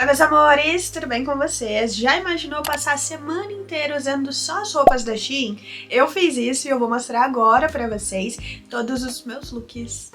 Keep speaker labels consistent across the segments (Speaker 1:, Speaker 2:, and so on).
Speaker 1: Oi meus amores, tudo bem com vocês? Já imaginou passar a semana inteira usando só as roupas da Shein? Eu fiz isso e eu vou mostrar agora pra vocês todos os meus looks.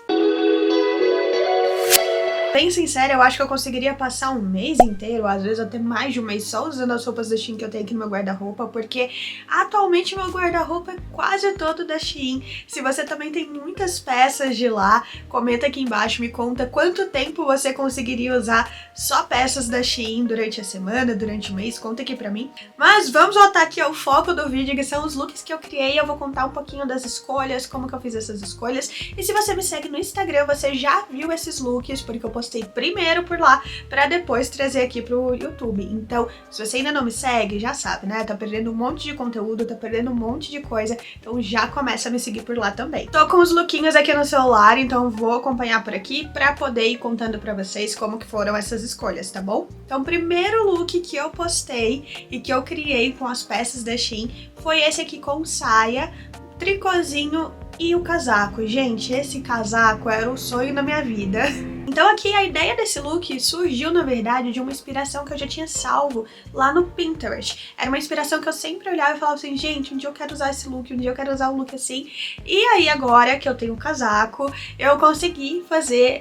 Speaker 1: Bem sincera, eu acho que eu conseguiria passar um mês inteiro, às vezes até mais de um mês, só usando as roupas da Shein que eu tenho aqui no meu guarda-roupa, porque atualmente meu guarda-roupa é quase todo da Shein. Se você também tem muitas peças de lá, comenta aqui embaixo, me conta quanto tempo você conseguiria usar só peças da Shein durante a semana, durante o mês, conta aqui pra mim. Mas vamos voltar aqui ao foco do vídeo, que são os looks que eu criei. Eu vou contar um pouquinho das escolhas, como que eu fiz essas escolhas, e se você me segue no Instagram, você já viu esses looks, porque eu postei primeiro por lá, pra depois trazer aqui pro YouTube. Então, se você ainda não me segue, já sabe, né? Tá perdendo um monte de conteúdo, tá perdendo um monte de coisa, então já começa a me seguir por lá também. Tô com os lookinhos aqui no celular, então vou acompanhar por aqui pra poder ir contando pra vocês como que foram essas escolhas, tá bom? Então, o primeiro look que eu postei e que eu criei com as peças da Shein foi esse aqui com saia, tricôzinho e o casaco. Gente, esse casaco era o sonho da minha vida. Então aqui a ideia desse look surgiu, na verdade, de uma inspiração que eu já tinha salvo lá no Pinterest. Era uma inspiração que eu sempre olhava e falava assim, gente, um dia eu quero usar esse look, um dia eu quero usar um look assim. E aí agora que eu tenho o casaco, eu consegui fazer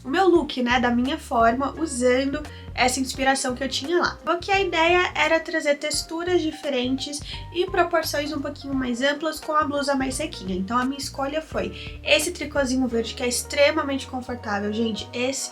Speaker 1: o meu look, né, da minha forma, usando essa inspiração que eu tinha lá. Porque a ideia era trazer texturas diferentes e proporções um pouquinho mais amplas com a blusa mais sequinha. Então a minha escolha foi esse tricôzinho verde, que é extremamente confortável, gente. Esse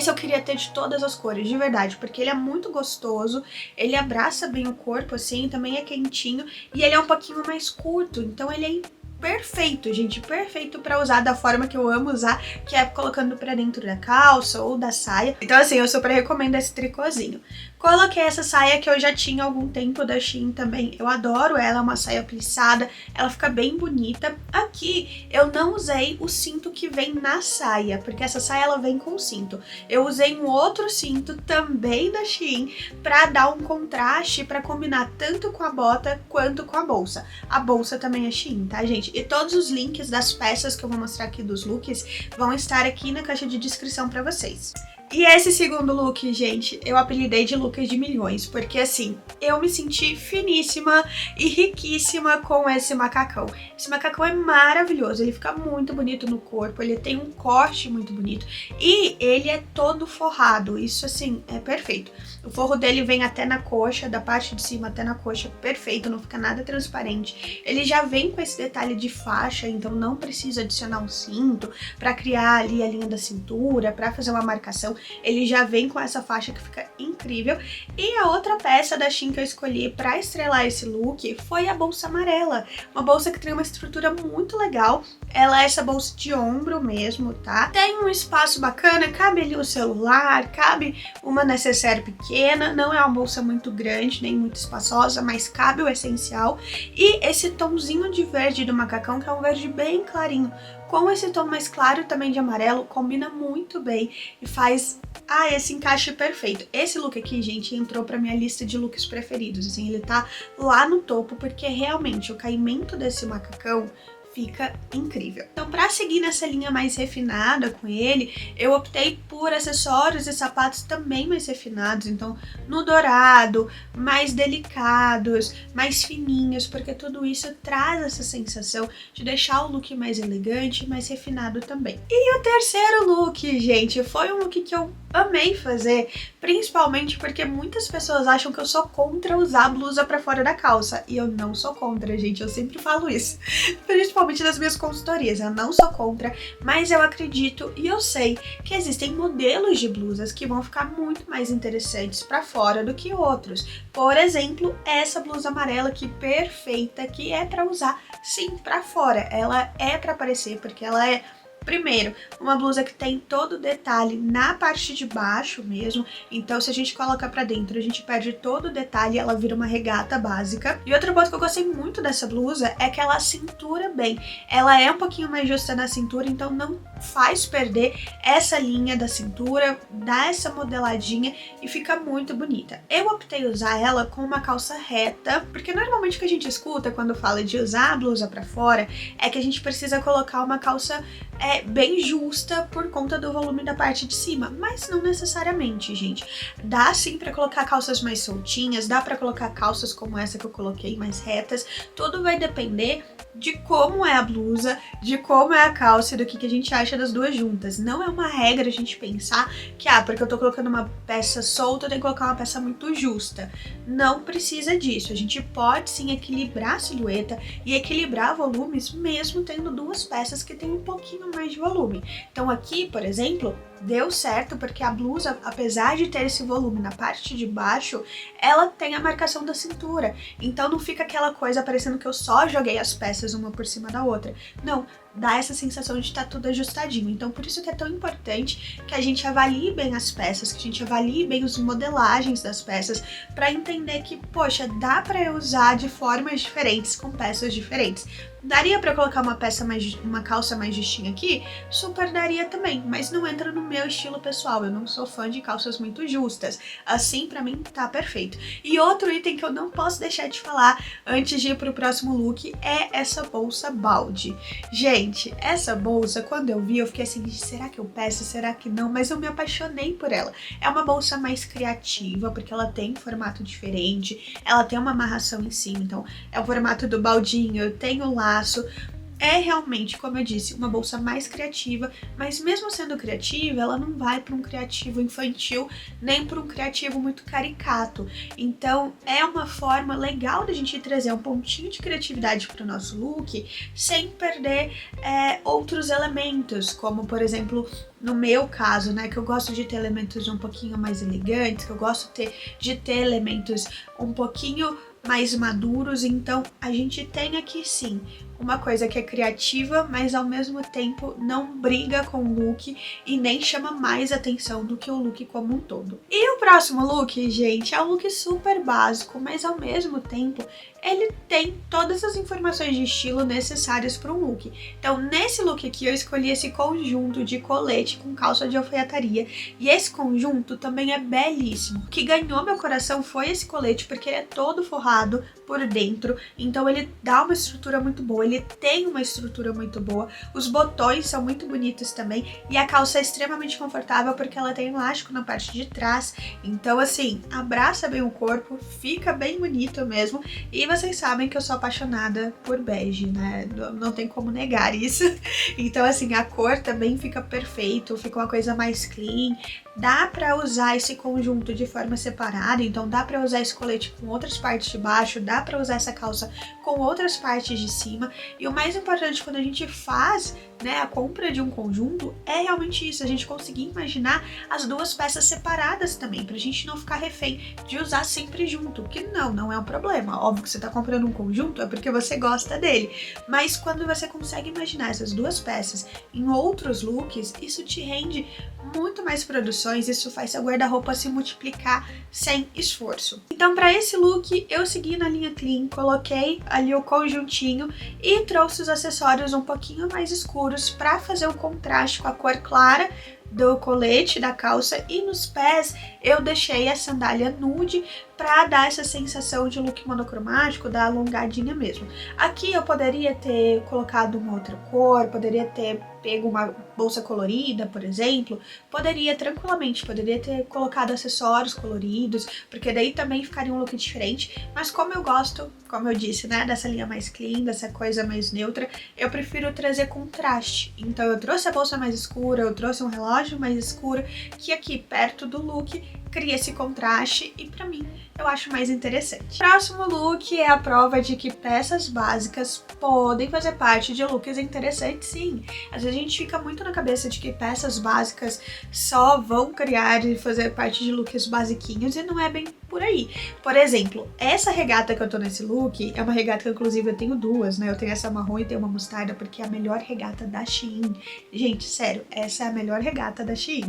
Speaker 1: eu queria ter de todas as cores, de verdade, porque ele é muito gostoso, ele abraça bem o corpo, assim, também é quentinho, e ele é um pouquinho mais curto, então ele é perfeito, gente, perfeito pra usar da forma que eu amo usar, que é colocando pra dentro da calça ou da saia. Então assim, eu super recomendo esse tricôzinho. Coloquei essa saia que eu já tinha há algum tempo da Shein também, eu adoro ela, é uma saia plissada, ela fica bem bonita. Aqui eu não usei o cinto que vem na saia, porque essa saia ela vem com cinto. Eu usei um outro cinto também da Shein pra dar um contraste, pra combinar tanto com a bota quanto com a bolsa. A bolsa também é Shein, tá, gente? E todos os links das peças que eu vou mostrar aqui dos looks vão estar aqui na caixa de descrição pra vocês. E esse segundo look, gente, eu apelidei de look de milhões, porque assim, eu me senti finíssima e riquíssima com esse macacão. Esse macacão é maravilhoso, ele fica muito bonito no corpo, ele tem um corte muito bonito e ele é todo forrado, isso assim, é perfeito. O forro dele vem até na coxa, da parte de cima até na coxa, perfeito, não fica nada transparente. Ele já vem com esse detalhe de faixa, então não precisa adicionar um cinto pra criar ali a linha da cintura, pra fazer uma marcação. Ele já vem com essa faixa que fica incrível. E a outra peça da Shein que eu escolhi pra estrelar esse look foi a bolsa amarela. Uma bolsa que tem uma estrutura muito legal. Ela é essa bolsa de ombro mesmo, tá? Tem um espaço bacana, cabe ali o celular, cabe uma necessaire pequena. Não é uma bolsa muito grande, nem muito espaçosa, mas cabe o essencial. E esse tomzinho de verde do macacão, que é um verde bem clarinho, com esse tom mais claro também de amarelo, combina muito bem e faz esse encaixe perfeito. Esse look aqui, gente, entrou pra minha lista de looks preferidos, assim, ele tá lá no topo, porque realmente o caimento desse macacão fica incrível. Então, pra seguir nessa linha mais refinada com ele, eu optei por acessórios e sapatos também mais refinados, então no dourado, mais delicados, mais fininhos, porque tudo isso traz essa sensação de deixar o look mais elegante, mais refinado também. E o terceiro look, gente, foi um look que eu amei fazer, principalmente porque muitas pessoas acham que eu sou contra usar a blusa pra fora da calça, e eu não sou contra, gente, eu sempre falo isso, principalmente nas minhas consultorias, eu não sou contra, mas eu acredito e eu sei que existem modelos de blusas que vão ficar muito mais interessantes pra fora do que outros. Por exemplo, essa blusa amarela aqui, perfeita, que é pra usar sim pra fora, ela é pra aparecer, porque ela é, primeiro, uma blusa que tem todo o detalhe na parte de baixo mesmo, então se a gente coloca pra dentro, a gente perde todo o detalhe e ela vira uma regata básica. E outro ponto que eu gostei muito dessa blusa é que ela cintura bem, ela é um pouquinho mais justa na cintura, então não faz perder essa linha da cintura, dá essa modeladinha e fica muito bonita. Eu optei usar ela com uma calça reta, porque normalmente o que a gente escuta quando fala de usar a blusa pra fora é que a gente precisa colocar uma calça bem justa por conta do volume da parte de cima, mas não necessariamente, gente. Dá sim pra colocar calças mais soltinhas, dá pra colocar calças como essa que eu coloquei, mais retas, tudo vai depender de como é a blusa, de como é a calça e do que a gente acha das duas juntas. Não é uma regra a gente pensar que, porque eu tô colocando uma peça solta, eu tenho que colocar uma peça muito justa. Não precisa disso, a gente pode sim equilibrar a silhueta e equilibrar volumes mesmo tendo duas peças que tem um pouquinho mais de volume. Então aqui, por exemplo, deu certo porque a blusa, apesar de ter esse volume na parte de baixo, ela tem a marcação da cintura. Então não fica aquela coisa parecendo que eu só joguei as peças uma por cima da outra. Não, dá essa sensação de estar tudo ajustadinho. Então por isso que é tão importante que a gente avalie bem as peças, que a gente avalie bem as modelagens das peças, para entender que, poxa, dá para eu usar de formas diferentes, com peças diferentes. Daria pra colocar uma calça mais justinha aqui? Super daria também, mas não entra no meu estilo pessoal. Eu não sou fã de calças muito justas. Assim, pra mim, tá perfeito. E outro item que eu não posso deixar de falar antes de ir pro próximo look é essa bolsa balde. Gente, essa bolsa, quando eu vi, eu fiquei assim, será que eu peço? Será que não? Mas eu me apaixonei por ela. É uma bolsa mais criativa, porque ela tem um formato diferente, ela tem uma amarração em cima, então é o formato do baldinho, tem o laço. É realmente, como eu disse, uma bolsa mais criativa, mas mesmo sendo criativa, ela não vai para um criativo infantil, nem para um criativo muito caricato. Então, é uma forma legal da gente trazer um pontinho de criatividade para o nosso look, sem perder outros elementos, como, por exemplo, no meu caso, né, que eu gosto de ter elementos um pouquinho mais elegantes, que eu gosto de ter elementos um pouquinho mais maduros. Então a gente tem aqui sim uma coisa que é criativa, mas ao mesmo tempo não briga com o look e nem chama mais atenção do que o look como um todo. E o próximo look, gente, é um look super básico, mas ao mesmo tempo ele tem todas as informações de estilo necessárias para um look. Então nesse look aqui eu escolhi esse conjunto de colete com calça de alfaiataria, e esse conjunto também é belíssimo. O que ganhou meu coração foi esse colete, porque ele é todo forrado por dentro, então ele dá uma estrutura muito boa, ele tem uma estrutura muito boa, os botões são muito bonitos também, e a calça é extremamente confortável porque ela tem elástico na parte de trás, então assim, abraça bem o corpo, fica bem bonito mesmo. E vocês sabem que eu sou apaixonada por bege, né? Não tem como negar isso. Então assim, a cor também fica perfeito, fica uma coisa mais clean. Dá pra usar esse conjunto de forma separada, então dá pra usar esse colete com outras partes de baixo, dá pra usar essa calça com outras partes de cima. E o mais importante quando a gente faz, né, a compra de um conjunto é realmente isso, a gente conseguir imaginar as duas peças separadas também, pra gente não ficar refém de usar sempre junto, que não é um problema. Óbvio que você tá comprando um conjunto é porque você gosta dele, mas quando você consegue imaginar essas duas peças em outros looks, isso te rende muito mais produções, isso faz seu guarda-roupa se multiplicar sem esforço. Então para esse look eu segui na linha clean, coloquei ali o conjuntinho e trouxe os acessórios um pouquinho mais escuros para fazer o contraste com a cor clara do colete, da calça, e nos pés eu deixei a sandália nude para dar essa sensação de look monocromático, da alongadinha mesmo. Aqui eu poderia ter colocado uma outra cor, poderia ter pego uma bolsa colorida, por exemplo, poderia tranquilamente, poderia ter colocado acessórios coloridos, porque daí também ficaria um look diferente, mas como eu gosto, como eu disse, né, dessa linha mais clean, dessa coisa mais neutra, eu prefiro trazer contraste. Então eu trouxe a bolsa mais escura, eu trouxe um relógio mais escuro, que aqui perto do look cria esse contraste e pra mim eu acho mais interessante. Próximo look é a prova de que peças básicas podem fazer parte de looks interessantes, sim. Às vezes a gente fica muito na cabeça de que peças básicas só vão criar e fazer parte de looks basiquinhos, e não é bem por aí. Por exemplo, essa regata que eu tô nesse look é uma regata que inclusive eu tenho duas, né? Eu tenho essa marrom e tenho uma mostarda, porque é a melhor regata da Shein. Gente, sério, essa é a melhor regata da Shein.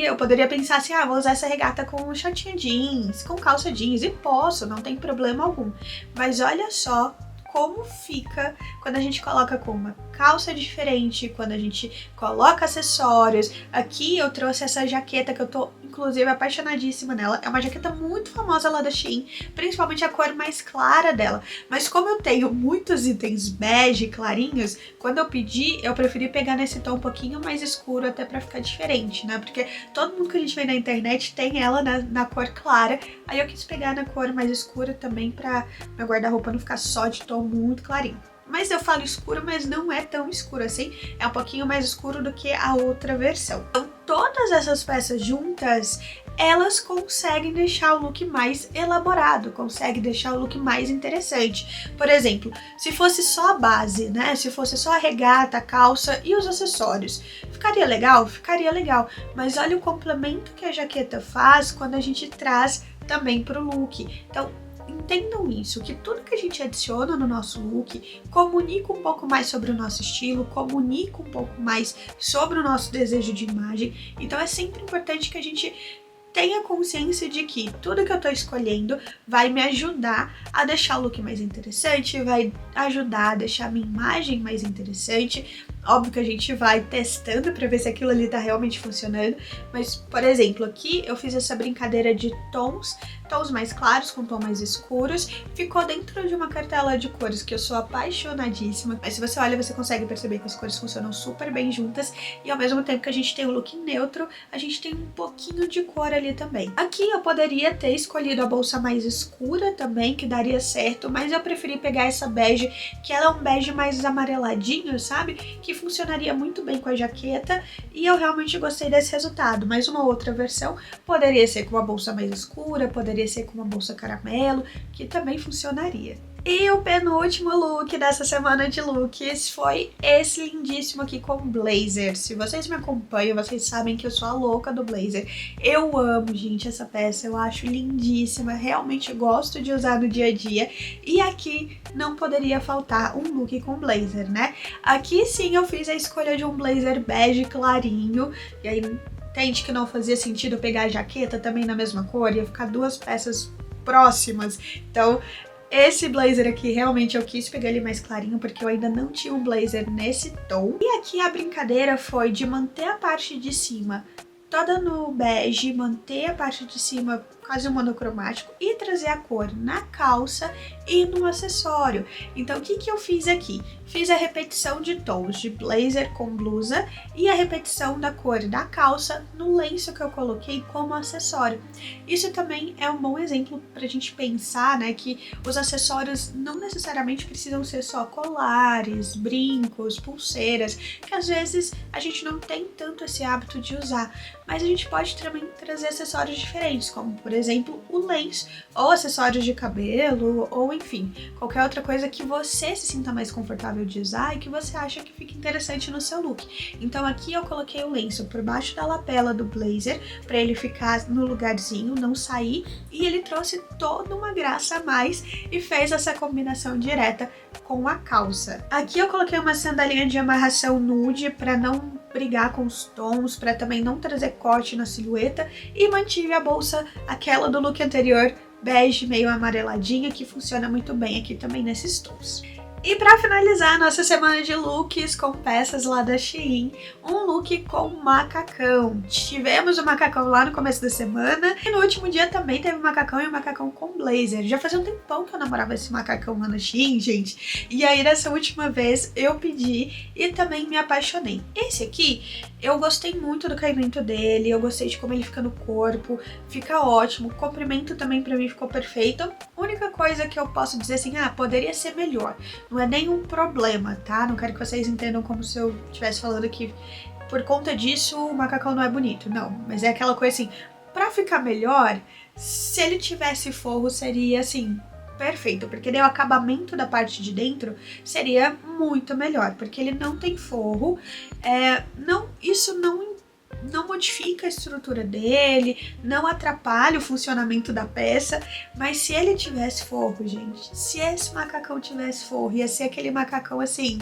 Speaker 1: Eu poderia pensar assim, vou usar essa regata com shortinho jeans, com calça jeans, e posso, não tem problema algum. Mas olha só como fica quando a gente coloca com uma calça diferente, quando a gente coloca acessórios. Aqui eu trouxe essa jaqueta que eu tô, inclusive, apaixonadíssima nela. É uma jaqueta muito famosa lá da Shein, principalmente a cor mais clara dela. Mas como eu tenho muitos itens bege clarinhos, quando eu pedi, eu preferi pegar nesse tom um pouquinho mais escuro, até pra ficar diferente, né? Porque todo mundo que a gente vê na internet tem ela na cor clara. Aí eu quis pegar na cor mais escura também pra meu guarda-roupa não ficar só de tom muito clarinho. Mas eu falo escuro, mas não é tão escuro assim. É um pouquinho mais escuro do que a outra versão. Então todas essas peças juntas, elas conseguem deixar o look mais elaborado, conseguem deixar o look mais interessante. Por exemplo, se fosse só a base, né? Se fosse só a regata, a calça e os acessórios, ficaria legal? Ficaria legal. Mas olha o complemento que a jaqueta faz quando a gente traz também pro look. Então, entendam isso, que tudo que a gente adiciona no nosso look comunica um pouco mais sobre o nosso estilo, comunica um pouco mais sobre o nosso desejo de imagem. Então é sempre importante que a gente tenha consciência de que tudo que eu tô escolhendo vai me ajudar a deixar o look mais interessante, vai ajudar a deixar a minha imagem mais interessante. Óbvio que a gente vai testando pra ver se aquilo ali tá realmente funcionando, mas, por exemplo, aqui eu fiz essa brincadeira de tons mais claros com tons mais escuros, ficou dentro de uma cartela de cores que eu sou apaixonadíssima, mas se você olha, você consegue perceber que as cores funcionam super bem juntas, e ao mesmo tempo que a gente tem o look neutro, a gente tem um pouquinho de cor ali também. Aqui eu poderia ter escolhido a bolsa mais escura também, que daria certo, mas eu preferi pegar essa bege, que ela é um bege mais amareladinho, sabe? Que funcionaria muito bem com a jaqueta, e eu realmente gostei desse resultado. Mas uma outra versão poderia ser com uma bolsa mais escura, poderia ser com uma bolsa caramelo, que também funcionaria. E o penúltimo look dessa semana de looks foi esse lindíssimo aqui com blazer. Se vocês me acompanham, vocês sabem que eu sou a louca do blazer. Eu amo, gente, essa peça, eu acho lindíssima, realmente gosto de usar no dia a dia. E aqui não poderia faltar um look com blazer, né? Aqui sim eu fiz a escolha de um blazer bege clarinho, e aí entende que não fazia sentido pegar a jaqueta também na mesma cor, ia ficar duas peças próximas. Então esse blazer aqui realmente eu quis pegar ele mais clarinho, porque eu ainda não tinha um blazer nesse tom. E aqui a brincadeira foi de manter a parte de cima toda no bege, manter a parte de cima quase um monocromático e trazer a cor na calça e no acessório. Então o que eu fiz aqui? Fiz a repetição de tons de blazer com blusa e a repetição da cor da calça no lenço que eu coloquei como acessório. Isso também é um bom exemplo pra gente pensar, né, que os acessórios não necessariamente precisam ser só colares, brincos, pulseiras, que às vezes a gente não tem tanto esse hábito de usar, mas a gente pode também trazer acessórios diferentes, como por exemplo o lenço, ou acessórios de cabelo, ou enfim, qualquer outra coisa que você se sinta mais confortável de usar e que você acha que fica interessante no seu look. Então aqui eu coloquei o lenço por baixo da lapela do blazer, para ele ficar no lugarzinho, não sair, e ele trouxe toda uma graça a mais e fez essa combinação direta com a calça. Aqui eu coloquei uma sandalinha de amarração nude para não brigar com os tons, para também não trazer corte na silhueta, e mantive a bolsa, aquela do look anterior, bege meio amareladinha, que funciona muito bem aqui também nesses tons. E para finalizar a nossa semana de looks com peças lá da Shein, um look com macacão. Tivemos o macacão lá no começo da semana e no último dia também teve o macacão e o macacão com blazer. Já fazia um tempão que eu namorava esse macacão lá na Shein, gente. E aí nessa última vez eu pedi e também me apaixonei. Esse aqui, eu gostei muito do caimento dele, eu gostei de como ele fica no corpo, fica ótimo. O comprimento também pra mim ficou perfeito. A única coisa que eu posso dizer assim, poderia ser melhor. Não é nenhum problema, tá? Não quero que vocês entendam como se eu estivesse falando que por conta disso o macacão não é bonito. Não, mas é aquela coisa assim, pra ficar melhor, se ele tivesse forro seria assim, perfeito, porque daí o acabamento da parte de dentro seria muito melhor, porque ele não tem forro, isso não modifica a estrutura dele, não atrapalha o funcionamento da peça, mas se ele tivesse forro, gente, se esse macacão tivesse forro, ia ser aquele macacão assim,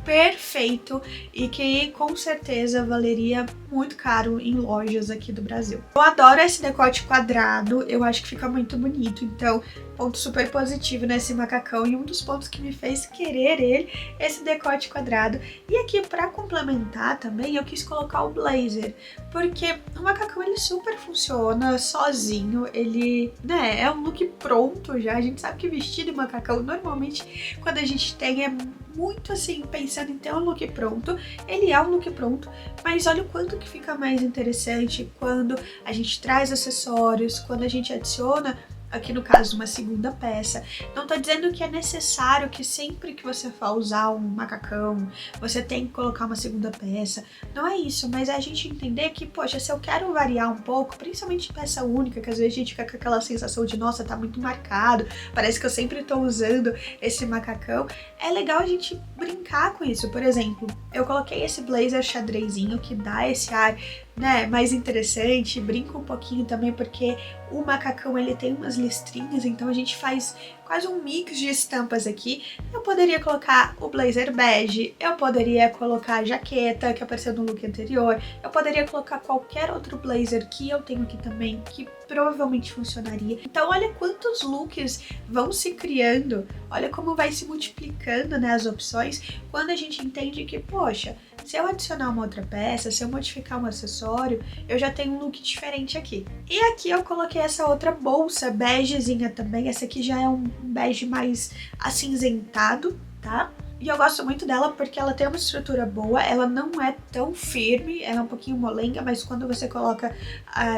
Speaker 1: perfeito e que com certeza valeria muito caro em lojas aqui do Brasil. Eu adoro esse decote quadrado, eu acho que fica muito bonito, então ponto super positivo nesse macacão e um dos pontos que me fez querer ele, esse decote quadrado. E aqui pra complementar também eu quis colocar o blazer, porque o macacão ele super funciona sozinho, ele, né, é um look pronto já, a gente sabe que vestido e macacão normalmente quando a gente tem é muito assim, pensando em ter um look pronto, ele é um look pronto, mas olha o quanto que fica mais interessante quando a gente traz acessórios, quando a gente adiciona, aqui no caso, uma segunda peça. Não tô dizendo que é necessário que sempre que você for usar um macacão, você tem que colocar uma segunda peça. Não é isso, mas é a gente entender que, poxa, se eu quero variar um pouco, principalmente peça única, que às vezes a gente fica com aquela sensação de, nossa, tá muito marcado, parece que eu sempre tô usando esse macacão, é legal a gente brincar com isso. Por exemplo, eu coloquei esse blazer xadrezinho que dá esse ar, né, mais interessante, brinco um pouquinho também porque o macacão ele tem umas listrinhas, então a gente faz quase um mix de estampas aqui. Eu poderia colocar o blazer bege, eu poderia colocar a jaqueta que apareceu no look anterior, eu poderia colocar qualquer outro blazer que eu tenho aqui também, que provavelmente funcionaria. Então olha quantos looks vão se criando, olha como vai se multiplicando, né, as opções, quando a gente entende que, poxa, se eu adicionar uma outra peça, se eu modificar um acessório, eu já tenho um look diferente aqui. E aqui eu coloquei essa outra bolsa begezinha também, essa aqui já é um bege mais acinzentado, tá? E eu gosto muito dela porque ela tem uma estrutura boa, ela não é tão firme, ela é um pouquinho molenga, mas quando você coloca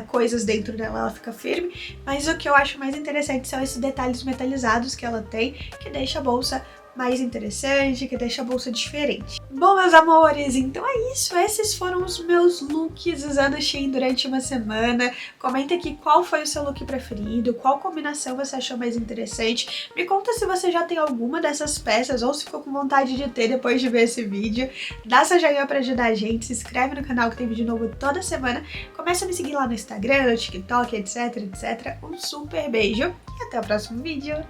Speaker 1: coisas dentro dela, ela fica firme. Mas o que eu acho mais interessante são esses detalhes metalizados que ela tem, que deixa a bolsa mais interessante, que deixa a bolsa diferente. Bom, meus amores, então é isso. Esses foram os meus looks usando Shein durante uma semana. Comenta aqui qual foi o seu look preferido, qual combinação você achou mais interessante. Me conta se você já tem alguma dessas peças ou se ficou com vontade de ter depois de ver esse vídeo. Dá seu joinha pra ajudar a gente, se inscreve no canal que tem vídeo novo toda semana. Começa a me seguir lá no Instagram, no TikTok, etc, etc. Um super beijo e até o próximo vídeo.